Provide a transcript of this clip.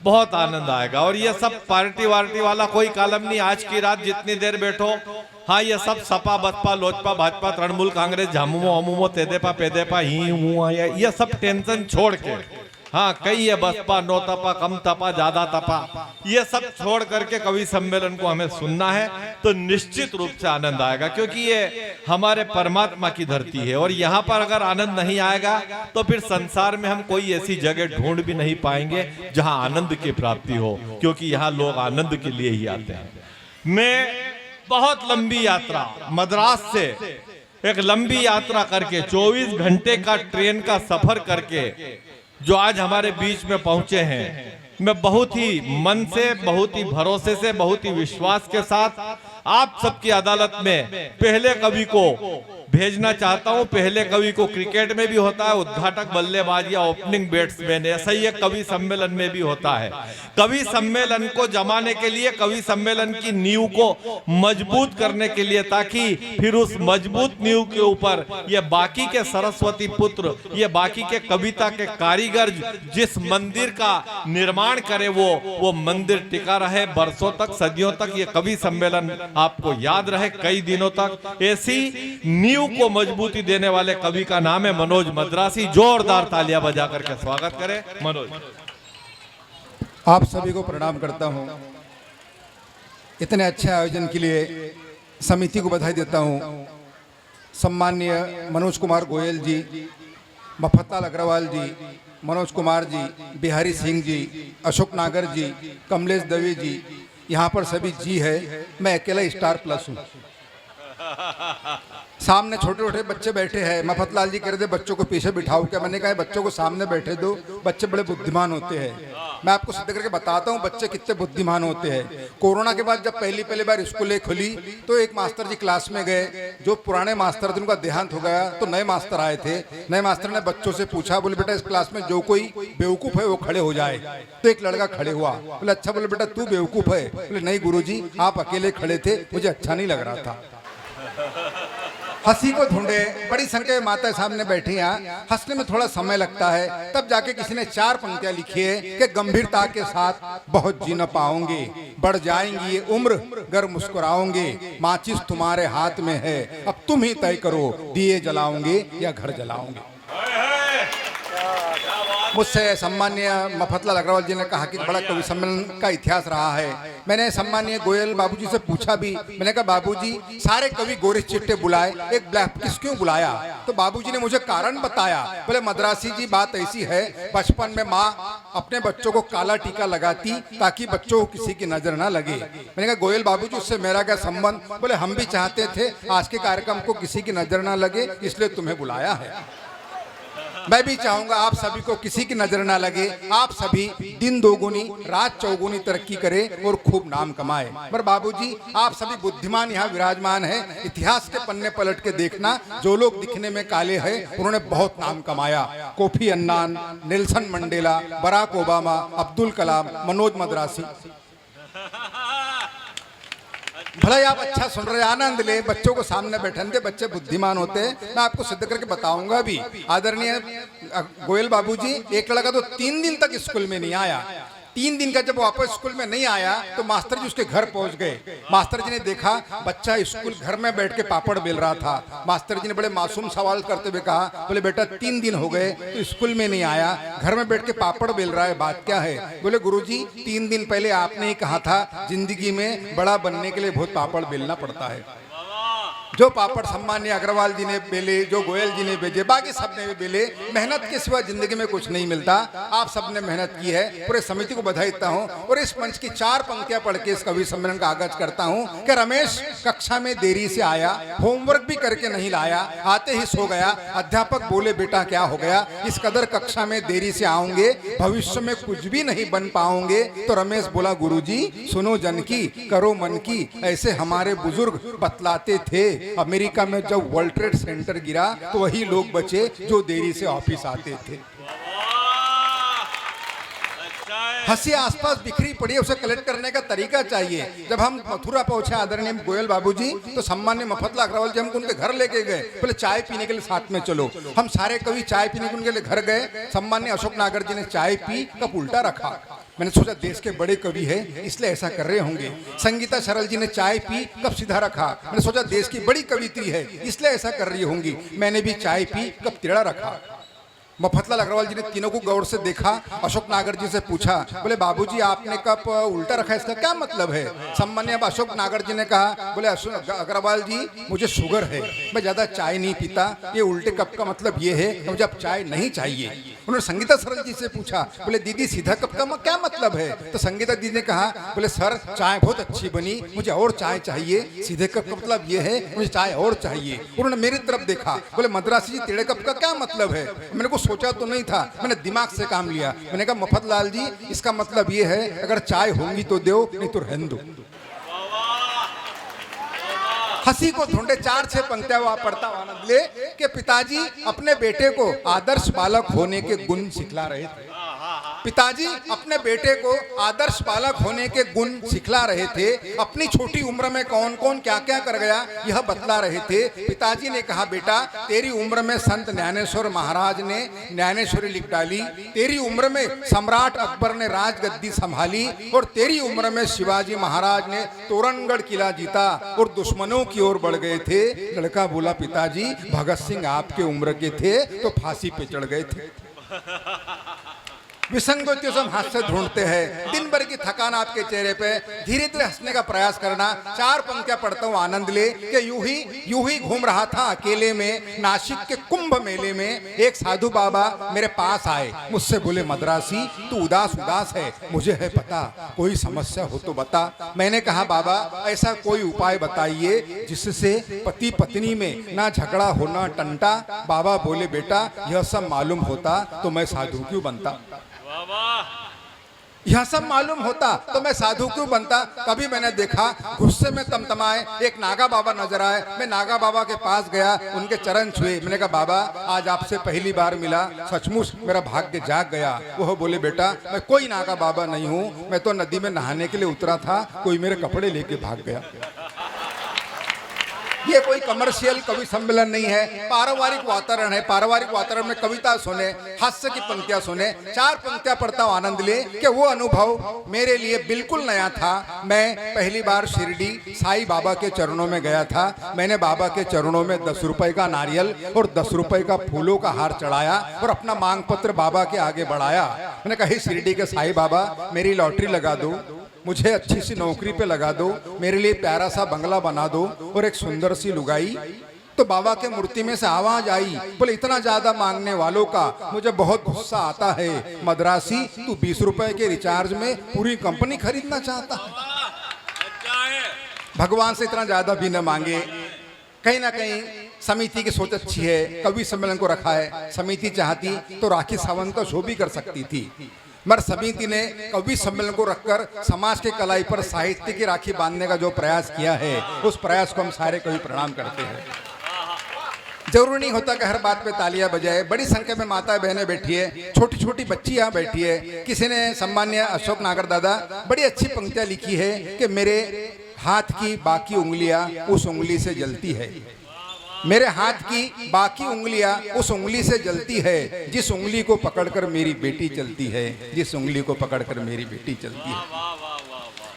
बहुत आनंद आएगा। और ये सब पार्टी वार्टी वाला कोई कालम नहीं। आज की रात जितनी देर बैठो, हाँ ये सब सपा बसपा लोजपा भाजपा तृणमूल कांग्रेस झामुमो अमुमो तेदेपा पेदेपा ही हूँ, ये सब टेंशन छोड़ के, हाँ कई है बसपा नो तपा कम तपा ज्यादा तपा, ये सब छोड़ करके कवि सम्मेलन को हमें सुनना है तो निश्चित रूप से आनंद आएगा, क्योंकि ये हमारे परमात्मा की धरती है। और यहाँ पर अगर आनंद नहीं आएगा तो फिर संसार में हम कोई ऐसी जगह ढूंढ भी नहीं पाएंगे जहां आनंद की प्राप्ति हो, क्योंकि यहाँ लोग आनंद के लिए ही आते हैं। मैं बहुत लंबी यात्रा मद्रास से एक लंबी यात्रा करके 24 घंटे का ट्रेन का सफर करके जो आज हमारे बीच में पहुंचे हैं, मैं बहुत ही मन से, बहुत ही भरोसे से, बहुत ही विश्वास के साथ आप सबकी अदालत में पहले कवि को भेजना चाहता हूं। पहले कवि को क्रिकेट में भी होता है उद्घाटक बल्लेबाज या ओपनिंग बैट्समैन, ऐसा ही एक कवि सम्मेलन में भी होता है। कवि सम्मेलन को जमाने के लिए, कवि सम्मेलन की नींव को मजबूत करने के लिए, ताकि फिर उस मजबूत नींव के ऊपर ये बाकी के सरस्वती पुत्र, ये बाकी के कविता के कारीगर जिस मंदिर का निर्माण करे वो मंदिर टिका रहे बरसों तक, सदियों तक। ये कवि सम्मेलन आपको याद रहे कई दिनों तक। ऐसी नींव को मजबूती देने वाले कवि का नाम है मनोज मद्रासी। जोरदार तालियां बजा करके स्वागत करें मनोज। आप सभी को प्रणाम करता हूं। इतने अच्छे आयोजन के लिए समिति को बधाई देता हूं। सम्माननीय मनोज कुमार गोयल जी, मफतलाल अग्रवाल जी, मनोज कुमार जी, बिहारी सिंह जी, अशोक नागर जी, कमलेश दवे जी, यहाँ पर सभी जी है। मैं अकेला स्टार प्लस हूँ। सामने छोटे छोटे बच्चे बैठे हैं। मफतलाल जी कह रहे थे बच्चों को पीछे बिठाओ क्या, मैंने कहा बच्चों को सामने बैठे दो, बच्चे बड़े बुद्धिमान होते हैं। मैं आपको सिद्ध करके बताता हूँ बच्चे कितने बुद्धिमान होते हैं। कोरोना के बाद जब पहली बार स्कूलें खुली तो एक मास्टर जी क्लास में गए, जो पुराने मास्टर थे उनका देहांत हो गया, तो नए मास्टर आए थे। नए मास्टर ने बच्चों से पूछा, बोले बेटा इस क्लास में जो कोई बेवकूफ है वो खड़े हो जाए। तो एक लड़का खड़े हुआ, बोले अच्छा। बोले बेटा तू बेवकूफ है? बोले नहीं गुरुजी, आप अकेले खड़े थे, मुझे अच्छा नहीं लग रहा था। हंसी को ढूंढे, बड़ी संख्या में माताएं सामने बैठी हैं। हंसने में थोड़ा समय लगता है, तब जाके किसी ने 4 पंक्तियां लिखी है कि गंभीरता के साथ बहुत जी न पाओगे, बढ़ जाएंगी ये उम्र गर मुस्कुराओगे, माचिस तुम्हारे हाथ में है, अब तुम ही तय करो दिए जलाओगे या घर जलाओगे। मुझसे सम्माननीय मफतलाल अग्रवाल जी ने कहा कि बड़ा कवि सम्मेलन का इतिहास रहा है। मैंने सम्माननीय गोयल बाबूजी से पूछा भी, मैंने कहा बाबूजी सारे कवि गोरिश चिट्टे बुलाए, एक ब्लैक किस क्यों बुलाया? तो बाबूजी ने मुझे कारण बताया। बोले मद्रासी जी बात ऐसी है, बचपन में माँ अपने बच्चों को काला टीका लगाती ताकि बच्चों को किसी की नजर ना लगे। मैंने कहा गोयल बाबूजी उससे मेरा क्या संबंध? बोले हम भी चाहते थे आज के कार्यक्रम को किसी की नजर ना लगे, इसलिए तुम्हें बुलाया है। मैं भी चाहूंगा आप सभी को किसी की नजर ना लगे, आप सभी दिन दोगुनी रात चौगुनी तरक्की करें और खूब नाम कमाए। पर बाबूजी आप सभी बुद्धिमान यहाँ विराजमान हैं। इतिहास के पन्ने पलट के देखना, जो लोग दिखने में काले हैं उन्होंने बहुत नाम कमाया। Kofi Annan, Nelson Mandela, Barack Obama, Abdul Kalam, Manoj Madrasi. भला आप अच्छा सुन रहे, आनंद ले, बच्चों को सामने बैठने दे, बच्चे बुद्धिमान होते हैं। मैं आपको सिद्ध करके बताऊंगा भी। आदरणीय गोयल बाबूजी, एक लड़का तो 3 दिन तक स्कूल में नहीं आया। 3 दिन का जब वापस स्कूल में नहीं आया तो मास्टर जी उसके घर पहुंच गए। मास्टर जी ने देखा बच्चा स्कूल घर में बैठ के पापड़ बेल रहा था। मास्टर जी ने बड़े मासूम सवाल करते हुए कहा, बोले बेटा 3 दिन हो गए तो स्कूल में नहीं आया, घर में बैठ के पापड़ बेल रहा है, बात क्या है? बोले गुरुजी 3 दिन पहले आपने ही कहा था जिंदगी में बड़ा बनने के लिए बहुत पापड़ बेलना पड़ता है। जो पापड़ सम्मान्य अग्रवाल जी ने बेले, जो गोयल जी ने बेचे, बाकी सब ने भी बेले। मेहनत के सिवा जिंदगी में कुछ नहीं मिलता। आप सब ने मेहनत की है, पूरे समिति को बधाई देता हूँ। और इस मंच की 4 पंक्तियां पढ़ के इस कवि सम्मेलन का आगाज करता हूँ कि रमेश कक्षा में देरी से आया, होमवर्क भी करके नहीं लाया, आते ही सो गया। अध्यापक बोले बेटा क्या हो गया? इस कदर कक्षा में देरी से आओगे भविष्य में कुछ भी नहीं बन पाओगे। तो रमेश बोला गुरुजी सुनो जन की, करो मन की, ऐसे हमारे बुजुर्ग बतलाते थे। अमेरिका में जब वर्ल्ड ट्रेड सेंटर गिरा तो वही लोग बचे जो देरी से ऑफिस आते थे। हंसी आसपास बिखरी पड़ी है, उसे कलेक्ट करने का तरीका चाहिए। जब हम मथुरा पहुंचे आदरणीय गोयल बाबूजी, तो सम्मान्य मफतलाल अग्रवाल जी हमको उनके घर लेके गए। बोले चाय पीने के लिए साथ में चलो। हम सारे कवि चाय पीने के उनके लिए घर गए। सम्मान्य अशोक नागर जी ने चाय पी, कप उल्टा रखा। मैंने सोचा देश के बड़े कवि है इसलिए ऐसा कर रहे होंगे। संगीता सरल जी ने चाय पी, कप सीधा रखा। मैंने सोचा देश की बड़ी कवित्री है इसलिए ऐसा कर रही होंगी। मैंने भी चाय पी, कप टेढ़ा रखा। मफतलाल अग्रवाल जी ने तीनों को गौर से देखा। अशोक नागर जी से पूछा, बोले बाबूजी आपने कप उल्टा रखा है, इसका क्या मतलब है? सम्मान्य अशोक नागर जी ने कहा, बोले अग्रवाल जी मुझे शुगर है, मैं ज्यादा चाय नहीं पीता, ये उल्टे कप का मतलब ये है कि मुझे अब चाय नहीं चाहिए। उन्होंने संगीता सरल जी से पूछा, बोले दीदी सीधा कप का क्या मतलब है? तो संगीता दीदी ने कहा, बोले सर चाय बहुत अच्छी बनी, मुझे और चाय चाहिए, सीधे कप का मतलब ये है मुझे चाय और चाहिए। उन्होंने मेरी तरफ देखा, बोले मद्रासी जी टेढ़े कप का क्या मतलब है? मैंने को सोचा तो नहीं था, मैंने दिमाग से काम लिया। मैंने कहा मफतलाल जी इसका मतलब ये है अगर चाय होंगी तो दो, नहीं तो रहने दो। हंसी को ढूंढे 4-6 पंक्तियां वो पढ़ता आनंद ले कि पिताजी अपने बेटे को आदर्श बालक होने के गुण सिखला रहे थे। पिताजी अपने बेटे को आदर्श बालक होने के गुण सिखला रहे थे। अपनी छोटी उम्र में कौन कौन क्या क्या कर गया यह बतला रहे थे। पिताजी ने कहा, बेटा तेरी उम्र में संत ज्ञानेश्वर महाराज ने ज्ञानेश्वरी लिख डाली, तेरी उम्र में सम्राट अकबर ने राजगद्दी संभाली, और तेरी उम्र में शिवाजी महाराज ने तोरणगढ़ किला जीता और दुश्मनों की ओर बढ़ गए थे। लड़का बोला, पिताजी भगत सिंह आपके उम्र के थे तो फांसी पे चढ़ गए थे। विसंगतियों से हम हास्य ढूंढते हैं। दिन भर की थकान आपके चेहरे पे, धीरे धीरे हंसने का प्रयास करना। 4 पंक्तियां पढ़ता हूँ आनंद ले कि यूं ही घूम रहा था अकेले में नासिक के कुंभ मेले में। एक साधु बाबा मेरे पास आए, मुझसे बोले, मद्रासी तू उदास उदास है, मुझे है पता, कोई समस्या हो तो बता। मैंने कहा, बाबा ऐसा कोई उपाय बताइए जिससे पति पत्नी में ना झगड़ा हो ना टंटा। बाबा बोले, बेटा यह सब मालूम होता तो मैं साधु क्यों बनता? यह सब मालूम होता तो मैं साधु क्यों बनता? कभी मैंने देखा गुस्से में तमतमाए एक नागा बाबा नजर आए। मैं नागा बाबा के पास गया, उनके चरण छुए। मैंने कहा, बाबा आज आपसे पहली बार मिला, सचमुच मेरा भाग्य जाग गया। वो बोले, बेटा मैं कोई नागा बाबा नहीं हूँ, मैं तो नदी में नहाने के लिए उतरा था, कोई मेरे कपड़े लेके भाग गया। ये कोई कमर्शियल कवि सम्मेलन नहीं है, पारिवारिक वातावरण है। पारिवारिक वातावरण में कविता सुने, हास्य की पंक्तियां सुने। 4 पंक्तियां पढ़ता हूं आनंद ले कि वो अनुभव मेरे लिए बिल्कुल नया था। मैं पहली बार शिरडी साईं बाबा के चरणों में गया था। मैंने बाबा के चरणों में 10 रुपए का नारियल और 10 रुपए का फूलों का हार चढ़ाया और अपना मांग पत्र बाबा के आगे बढ़ाया। मैंने कहा, शिरडी के साईं बाबा मेरी लॉटरी लगा दो, मुझे अच्छी सी नौकरी पे लगा दो, मेरे लिए प्यारा सा बंगला बना दो और एक सुंदर सी लुगाई। तो बाबा के मूर्ति में से आवाज आई, बोले इतना ज्यादा मांगने वालों का मुझे बहुत गुस्सा आता है। मद्रासी तू 20 रुपए के रिचार्ज में पूरी कंपनी खरीदना चाहता है? भगवान से इतना ज्यादा भी न मांगे। कहीं ना कहीं समिति की सोच अच्छी है, कवि सम्मेलन को रखा है। समिति चाहती तो राखी सावंत का शो भी कर सकती थी, मगर समिति ने कवि सम्मेलन को रखकर समाज के कलाई पर साहित्य की राखी बांधने का जो प्रयास किया है, उस प्रयास को हम सारे कवि प्रणाम करते हैं। जरूरी नहीं होता कि हर बात पे तालियां बजाए। बड़ी संख्या में माता बहनें बैठी है, छोटी छोटी बच्ची यहाँ बैठी है। किसी ने सम्मान्य अशोक नागर दादा बड़ी अच्छी पंक्तियां लिखी है कि मेरे हाथ की बाकी उंगलियां उस उंगली से जलती है, मेरे हाथ की बाकी उंगलियां उस उंगली से जलती है जिस उंगली को पकड़कर मेरी बेटी चलती है, जिस उंगली को पकड़कर मेरी बेटी चलती है।